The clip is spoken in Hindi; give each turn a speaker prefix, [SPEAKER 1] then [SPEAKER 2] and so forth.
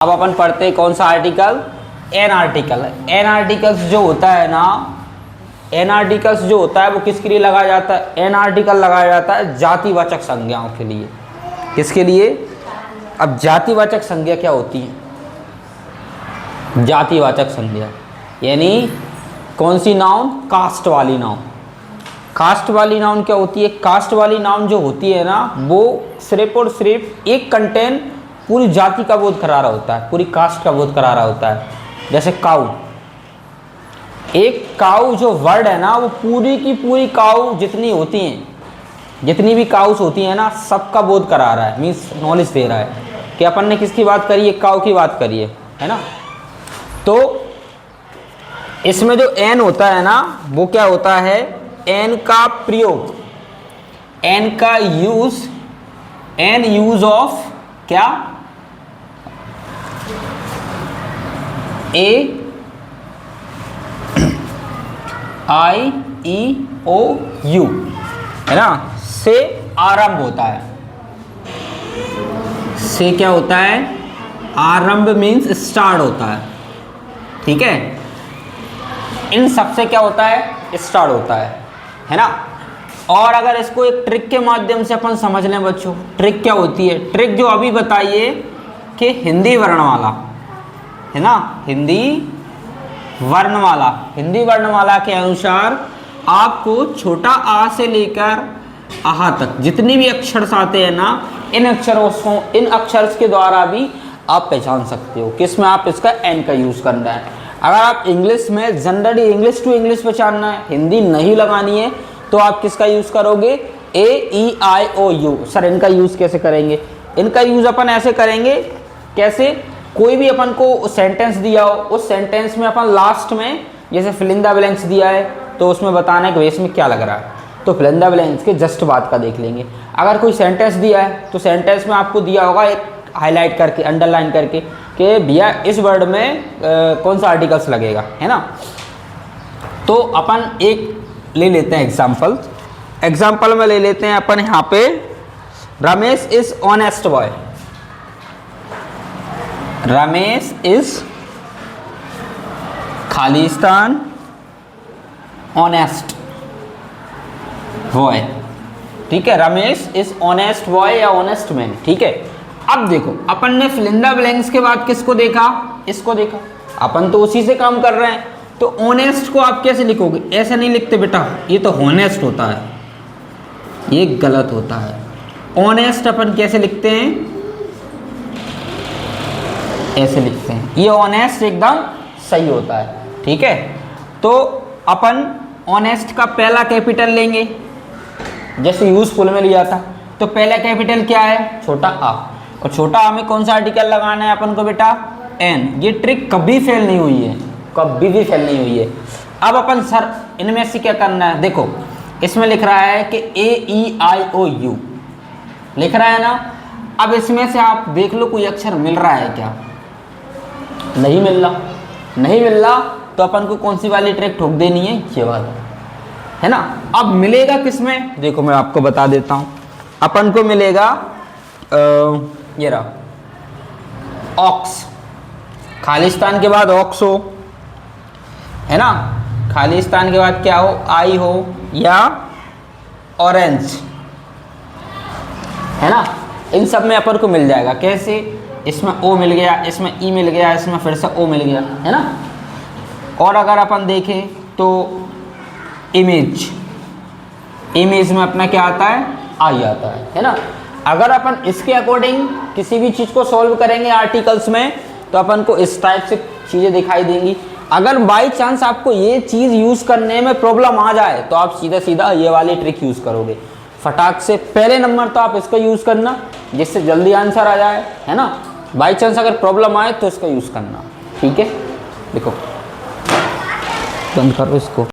[SPEAKER 1] अब अपन पढ़ते हैं कौन सा article, an article. An articles जो होता है ना, एन आर्टिकल्स जो होता है वो किसके लिए लगाया जाता है, एन आर्टिकल लगाया जाता है जातिवाचक संज्ञाओं के लिए। किसके लिए? अब जातिवाचक संज्ञा क्या होती है? जातिवाचक संज्ञा यानी कौन सी नाउन? कास्ट वाली नाउन। कास्ट वाली नाउन क्या होती है? कास्ट वाली नाउन जो होती है ना वो सिर्फ और सिर्फ एक कंटेन पूरी जाति का बोध करा रहा होता है, पूरी कास्ट का बोध करा रहा होता है। जैसे काऊ, एक काऊ जो वर्ड है ना वो पूरी की पूरी काऊ जितनी होती हैं, जितनी भी काउस होती हैं ना सबका बोध करा रहा है, मीन्स नॉलेज दे रहा है कि अपन ने किसकी बात करी है, काऊ की बात करी है ना। तो इसमें जो एन होता है ना वो क्या होता है, एन का प्रयोग, एन का यूज, एन यूज ऑफ क्या, ए आई ई ओ यू है ना, से आरंभ होता है। से क्या होता है? आरंभ मीन्स स्टार्ट होता है, ठीक है। इन सब से क्या होता है? स्टार्ट होता है ना। और अगर इसको एक ट्रिक के माध्यम से अपन समझ लें बच्चों, ट्रिक क्या होती है? ट्रिक जो अभी बताइए कि हिंदी वर्णमाला है ना, हिंदी वर्णमाला, हिंदी वर्णमाला के अनुसार आपको छोटा आ से लेकर आहा तक जितनी भी अक्षर आते हैं ना, इन अक्षरों को, इन अक्षर के द्वारा भी आप पहचान सकते हो किसमें आप इसका एन का यूज करना है। अगर आप इंग्लिश में जनरली इंग्लिश टू इंग्लिश पहचानना है, हिंदी नहीं लगानी है, तो आप किसका यूज करोगे? ए ई आई ओ यू। सर इनका यूज कैसे करेंगे? इनका यूज अपन ऐसे करेंगे, कैसे? कोई भी अपन को सेंटेंस दिया हो, उस सेंटेंस में अपन लास्ट में जैसे फिल इन द ब्लैंक्स दिया है तो उसमें बताना है कि इसमें क्या लग रहा है, तो फिल इन द ब्लैंक्स के जस्ट बाद का देख लेंगे। अगर कोई सेंटेंस दिया है तो सेंटेंस में आपको दिया होगा एक हाईलाइट करके, अंडरलाइन करके कि भैया इस वर्ड में कौन सा आर्टिकल्स लगेगा, है ना। तो अपन एक ले लेते हैं एग्जाम्पल, एग्जाम्पल में ले लेते हैं अपन यहाँ पे, Ramesh is honest boy. Ramesh is Khalistan honest boy, ठीक है। रमेश इज ऑनेस्ट बॉय या ऑनेस्ट मैन, ठीक है। अब देखो अपन ने फिल इन द ब्लैंक्स के बाद किसको देखा? इसको देखा। अपन तो उसी से काम कर रहे हैं, तो ऑनेस्ट को आप कैसे लिखोगे? ऐसे नहीं लिखते बेटा, ये तो हॉनेस्ट होता है, ये गलत होता है। ऑनेस्ट अपन कैसे लिखते हैं? ऐसे लिखते हैं, ये ऑनेस्ट एकदम सही होता है, ठीक है। तो अपन ऑनेस्ट का पहला कैपिटल लेंगे, जैसे यूजफुल में लिया था, तो पहला कैपिटल क्या है? छोटा आ। और छोटा आ में कौन सा आर्टिकल लगाना है अपन को बेटा? एन। ये ट्रिक कभी फेल नहीं हुई है, कभी भी फेल नहीं हुई है। अब अपन सर इनमें से क्या करना है? देखो इसमें लिख रहा है कि ए ई आई ओ यू लिख रहा है ना। अब इसमें से आप देख लो कोई अक्षर मिल रहा है क्या? नहीं मिल रहा, नहीं मिल रहा, तो अपन को कौन सी वाली ट्रिक ठोक देनी है? ये वाला, है ना। अब मिलेगा किसमें? देखो मैं आपको बता देता हूं, अपन को मिलेगा ये रहा ऑक्स। खालिस्तान के बाद ऑक्स हो, है ना। खालिस्तान के बाद क्या हो? आई हो, या ऑरेंज, है ना। इन सब में अपन को मिल जाएगा। कैसे? इसमें ओ मिल गया, इसमें ई मिल गया, इसमें फिर से ओ मिल गया, है ना। और अगर अपन देखें तो इमेज, इमेज में अपना क्या आता है? आई आता है ना। अगर अपन इसके अकॉर्डिंग किसी भी चीज़ को सॉल्व करेंगे आर्टिकल्स में, तो अपन को इस टाइप से चीज़ें दिखाई देंगी। अगर बाई चांस आपको ये चीज़ यूज़ करने में प्रॉब्लम आ जाए तो आप सीधा सीधा ये वाली ट्रिक यूज़ करोगे। फटाक से पहले नंबर तो आप इसका यूज़ करना जिससे जल्दी आंसर आ जाए, है ना। बाई चांस अगर प्रॉब्लम आए तो इसका यूज़ करना, ठीक है। देखो बंद करो इसको।